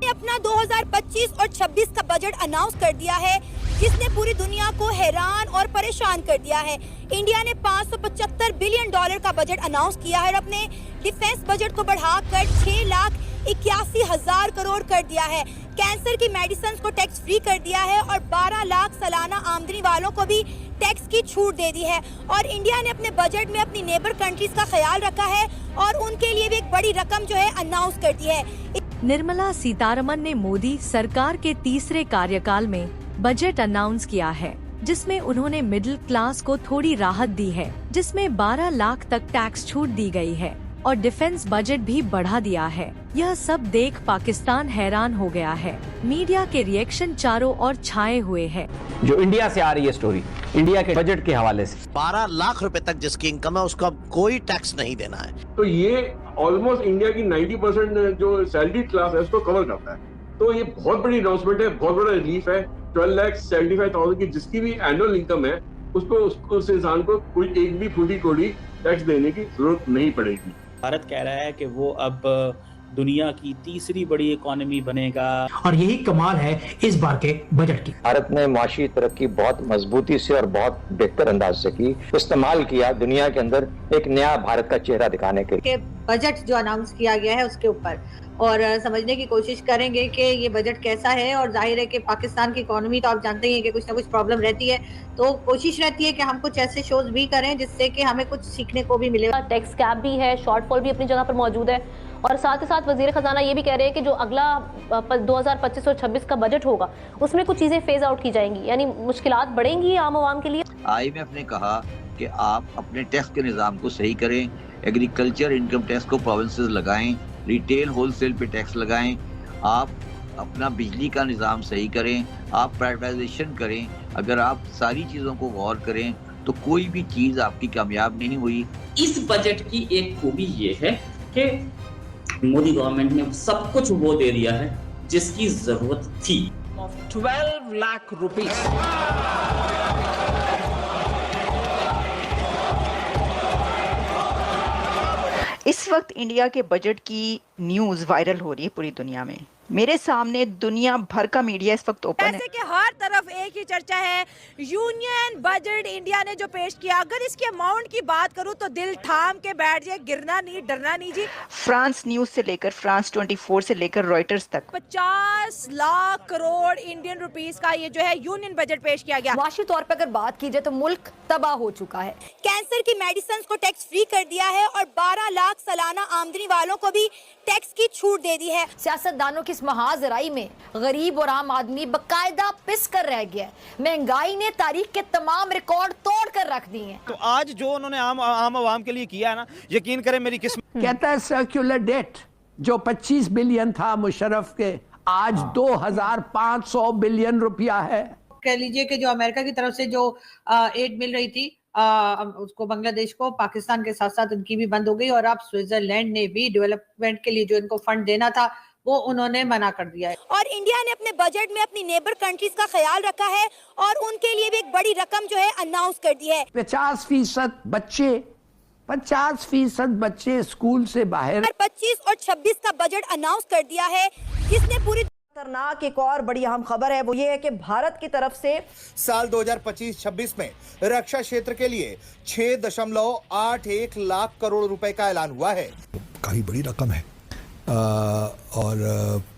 ने अपना 2025 और 26 का बजट अनाउंस कर दिया है, जिसने पूरी दुनिया को हैरान और परेशान कर दिया है। इंडिया ने $575 बिलियन का बजट अनाउंस किया है और अपने डिफेंस बजट को बढ़ाकर 6,81,000 करोड़ कर दिया है। कैंसर की मेडिसिन को टैक्स फ्री कर दिया है और 12 लाख सालाना आमदनी वालों को भी टैक्स की छूट दे दी है। और इंडिया ने अपने बजट में अपनी नेबर कंट्रीज का ख्याल रखा है और उनके लिए भी एक बड़ी रकम जो है अनाउंस कर दी है। निर्मला सीतारमन ने मोदी सरकार के तीसरे कार्यकाल में बजट अनाउंस किया है, जिसमें उन्होंने मिडिल क्लास को थोड़ी राहत दी है, जिसमें 12 लाख तक टैक्स छूट दी गई है और डिफेंस बजट भी बढ़ा दिया है। यह सब देख पाकिस्तान हैरान हो गया है। मीडिया के रिएक्शन चारों ओर छाए हुए हैं। जो इंडिया से आ रही है स्टोरी, इंडिया के बजट के हवाले से 12 लाख रुपए तक जिसकी इनकम है उसका कोई टैक्स नहीं देना है। तो ये ऑलमोस्ट इंडिया की 90% जो सैलरी क्लास है उसको कवर करता है। तो ये बहुत बड़ी अनाउंसमेंट है, बहुत बड़ा रिलीफ है। 12,75,000 की जिसकी भी एनुअल इनकम है उस इंसान को कोई एक भी फूटी कोड़ी टैक्स देने की जरूरत नहीं पड़ेगी। भारत कह रहा है कि वो अब दुनिया की तीसरी बड़ी इकोनॉमी बनेगा और यही कमाल है इस बार के बजट की। भारत ने माशी तरक्की बहुत मजबूती से और बहुत बेहतर अंदाज से की, इस्तेमाल किया दुनिया के अंदर एक नया भारत का चेहरा दिखाने के बजट जो अनाउंस किया गया है उसके ऊपर और समझने की कोशिश करेंगे कि ये बजट कैसा है। और जाहिर है कि पाकिस्तान की इकोनॉमी तो आप जानते ही हैं कि कुछ ना कुछ प्रॉब्लम रहती है, तो कोशिश रहती है कि हम कुछ ऐसे शोज भी करें जिससे कि हमें कुछ सीखने को भी मिले। टैक्स कैप भी है, शॉर्टफॉल भी अपनी जगह पर मौजूद है और साथ ही साथ वजीर खजाना ये भी कह रहे हैं कि जो अगला 2025 और 26 का बजट होगा उसमें कुछ चीजें फेज आउट की जाएंगी, यानी मुश्किलात बढ़ेंगी आम आवाम के लिए। IMF ने कहा कि आप अपने टैक्स के निज़ाम को सही करें, एग्रीकल्चर इनकम टैक्स को प्रोविंसेस लगाएं, रिटेल होलसेल पे टैक्स लगाएं, आप अपना बिजली का निज़ाम सही करें, आप प्राइवेटाइजेशन करें। अगर आप सारी चीज़ों को गौर करें तो कोई भी चीज़ आपकी कामयाब नहीं हुई। इस बजट की एक खूबी ये है कि मोदी गवर्नमेंट ने सब कुछ वो दे दिया है जिसकी जरूरत थी। 12 लाख रुपीस। इस वक्त इंडिया के बजट की न्यूज़ वायरल हो रही है पूरी दुनिया में। मेरे सामने दुनिया भर का मीडिया इस वक्त ओपन है। जैसे कि हर तरफ एक ही चर्चा है, यूनियन बजट इंडिया ने जो पेश किया। अगर इसके अमाउंट की बात करूं तो दिल थाम के बैठ जाए, गिरना नहीं डरना नहीं जी। फ्रांस न्यूज से लेकर फ्रांस 24 से लेकर रॉयटर्स तक 50 लाख करोड़ इंडियन रुपीस का ये जो है यूनियन बजट पेश किया गया। माशी तौर पर अगर बात की जाए तो मुल्क तबाह हो चुका है। कैंसर की मेडिसिन को टैक्स फ्री कर दिया है और 12 लाख सालाना आमदनी वालों को भी टैक्स की छूट दे दी है। सियासतदानों की इस महाजराई में गरीब और आम आदमी बकायदा पिस कर रह गया है। महंगाई ने तारीख के तमाम रिकॉर्ड तोड़ कर रख दिए हैं। तो आज जो उन्होंने आम आवाम के लिए किया है ना, यकीन करें मेरी किस्मत। कहता है सर्कुलर डेट जो 25 बिलियन था मुशर्रफ के, आज 2,500 बिलियन रुपया है। कह लीजिए कि जो अमेरिका की तरफ से जो एड मिल रही थी उसको बांग्लादेश को, पाकिस्तान के साथ साथ उनकी भी बंद हो गई और अब स्विट्जरलैंड ने भी डेवलपमेंट के लिए जो इनको फंड देना था वो उन्होंने मना कर दिया है। और इंडिया ने अपने बजट में अपनी नेबर कंट्रीज का ख्याल रखा है और उनके लिए भी एक बड़ी रकम जो है अनाउंस कर दी है। 50% बच्चे स्कूल से बाहर। 25 और 26 का बजट अनाउंस कर दिया है, जिसने पूरी खतरनाक एक और बड़ी अहम खबर है, वो ये है कि भारत की तरफ से साल 2025-26 में रक्षा क्षेत्र के लिए 6.81 लाख करोड़ रुपए का ऐलान हुआ है। काफी बड़ी रकम है और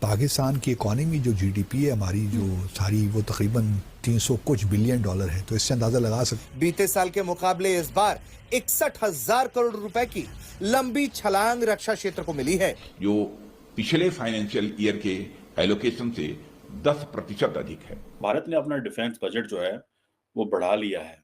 पाकिस्तान की इकोनॉमी जो GDP है हमारी जो सारी, वो तकरीबन 300 कुछ बिलियन डॉलर है, तो इससे अंदाजा लगा सकते। बीते साल के मुकाबले इस बार 61,000 करोड़ रुपए की लंबी छलांग रक्षा क्षेत्र को मिली है, जो पिछले फाइनेंशियल ईयर के एलोकेशन से 10% अधिक है। भारत ने अपना डिफेंस बजट जो है वो बढ़ा लिया है।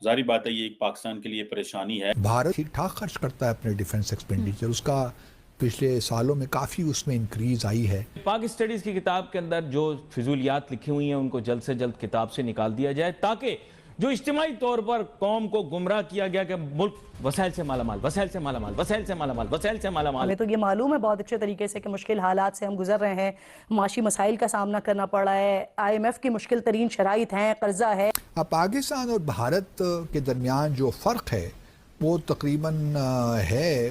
जारी बात है ये एक पाकिस्तान के लिए परेशानी है। भारत ठीक ठाक खर्च करता है अपने डिफेंस एक्सपेंडिचर, उसका पिछले सालों में काफी उसमें इंक्रीज आई है। पाक स्टडीज की किताब के अंदर जो फिजूलियात लिखी हुई हैं उनको जल्द से जल्द किताब से निकाल दिया जाए, ताकि जो इज्तिमाई तौर पर कौम को गुमराह किया गया कि मुल्क वसाइल से मालामाल, वसाइल से मालामाल, वसाइल से मालामाल, वसाइल से मालामाल। हमें तो ये मालूम है बहुत अच्छे तरीके से कि मुश्किल हालात से हम गुजर रहे हैं, माशी मसाइल का सामना करना पड़ रहा है, IMF की मुश्किल तरीन शराइत हैं, कर्जा है। पाकिस्तान और भारत के दरमियान जो फ़र्क है वो तकरीबन है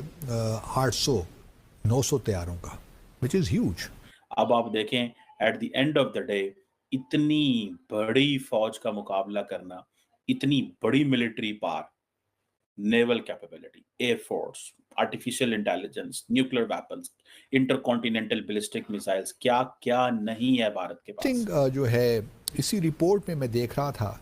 800-900 तैयारों का, विच इज़ ह्यूज। अब आप देखें at the end of the day इतनी बड़ी फौज का मुकाबला करना, इतनी बड़ी military power, naval capability, air force, artificial intelligence, nuclear weapons, intercontinental ballistic missiles, क्या क्या नहीं है भारत के पास। जो है इसी रिपोर्ट में मैं देख रहा था,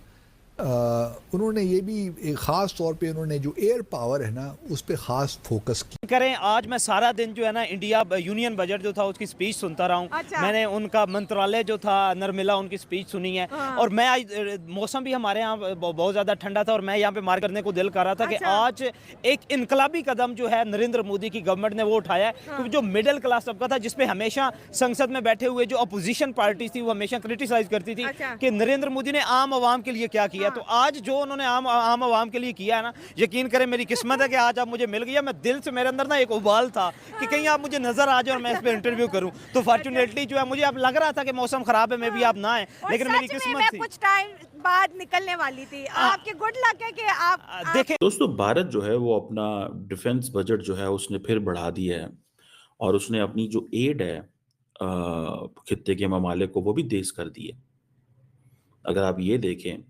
उन्होंने ये भी एक ख़ास तौर पे उन्होंने जो एयर पावर है ना उस पे ख़ास फोकस किया। करें आज मैं सारा दिन जो है ना इंडिया यूनियन बजट जो था उसकी स्पीच सुनता रहा हूँ। अच्छा। मैंने उनका मंत्रालय जो था नर्मला उनकी स्पीच सुनी है। हाँ। और मैं आज मौसम भी हमारे यहाँ बहुत ज़्यादा ठंडा था और मैं यहाँ पे मार करने को दिल कर रहा था कि अच्छा। आज एक इनकलाबी कदम जो है नरेंद्र मोदी की गवर्नमेंट ने वो उठाया है। क्योंकि जो मिडिल क्लास तबका था जिसपे हमेशा संसद में बैठे हुए जो अपोजिशन पार्टी थी वो हमेशा क्रिटिसाइज करती थी अच्छा। कि नरेंद्र मोदी ने आम आवाम के लिए क्या किया। तो आज जो उन्होंने आम आवाम के लिए किया है ना, यकीन करें मेरी किस्मत है कि आज आप मुझे मिल गया। मैं दिल से मेरे अंदर ना एक उबाल था कि कहीं आप मुझे नजर आ जाए और मैं इस पे इंटरव्यू करूं। तो फॉर्चुनेटली जो है मुझे अब लग रहा था कि मौसम खराब है, मे भी आप ना आए, लेकिन मेरी किस्मत थी। कुछ टाइम बाद निकलने वाली थी। आपके गुड लक है कि आप देखें। दोस्तों, भारत जो है वो अपना डिफेंस बजट जो है उसने फिर बढ़ा दिया है और उसने अपनी जो एड है खित्ते के ममालिक को वो भी तेज कर दी है। अगर आप ये देखें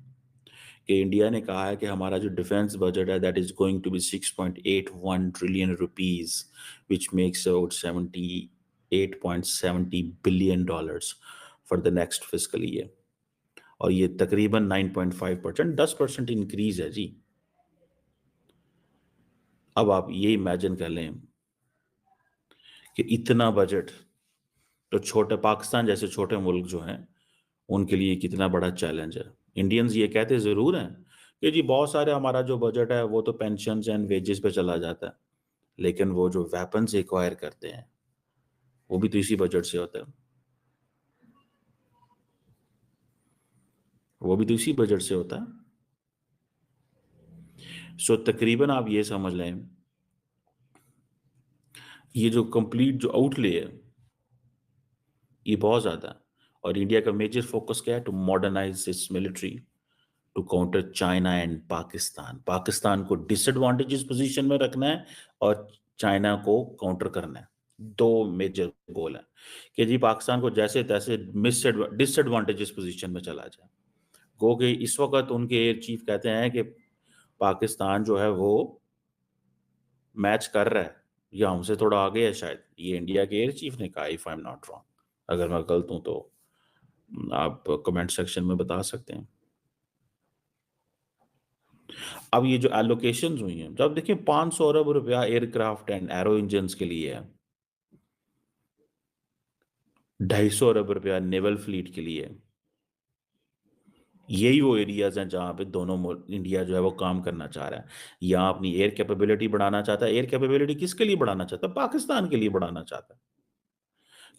कि इंडिया ने कहा है कि हमारा जो डिफेंस बजट है that is going to be 6.81 trillion rupees which makes about 78.70 billion dollars for the next fiscal year, और ये तकरीबन 9.5%, 10% इंक्रीज है जी। अब आप ये इमेजिन कर लें कि इतना बजट तो छोटे पाकिस्तान जैसे छोटे मुल्क जो हैं उनके लिए कितना बड़ा चैलेंज है। इंडियंस ये कहते जरूर हैं कि जी बहुत सारे हमारा जो बजट है वो तो पेंशन एंड वेजेस पे चला जाता है, लेकिन वो जो वेपन्स एक्वायर करते हैं वो भी तो इसी बजट से होता है, वो भी तो इसी बजट से होता है। सो तकरीबन आप ये समझ लें ये जो कंप्लीट जो आउटले है ये बहुत ज्यादा है। और इंडिया का मेजर फोकस क्या है? To modernise its military to counter China and Pakistan. Pakistan को डिसएडवांटेजेस पोजीशन में रखना है और चाइना को काउंटर करना है। दो मेजर गोल है कि जी पाकिस्तान को जैसे तैसे डिसएडवांटेजेस पोजीशन में चला जाए। गो कि इस वक्त उनके एयर चीफ कहते हैं कि पाकिस्तान जो है वो मैच कर रहा है या हमसे थोड़ा आगे है शायद। ये इंडिया के एयर चीफ ने कहा, if I am not wrong. अगर मैं गलत हूं तो आप कमेंट सेक्शन में बता सकते हैं। अब ये जो एलोकेशंस हुई हैं, जब देखिए 500 अरब रुपया एयरक्राफ्ट एंड एरो इंजन के लिए है, 250 अरब रुपया नेवल फ्लीट के लिए। यही वो एरियाज हैं जहां पे दोनों इंडिया जो है वो काम करना चाह रहा है। यहाँ अपनी एयर कैपेबिलिटी बढ़ाना चाहता है। एयर कैपेबिलिटी किसके लिए बढ़ाना चाहता है? पाकिस्तान के लिए बढ़ाना चाहता है,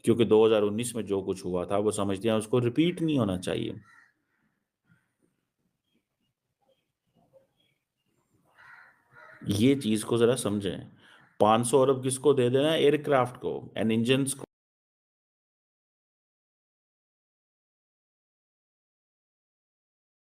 क्योंकि 2019 में जो कुछ हुआ था वो समझते हैं उसको रिपीट नहीं होना चाहिए। ये चीज को जरा समझें। 500 अरब किसको दे देना है? एयरक्राफ्ट को एंड इंजन को।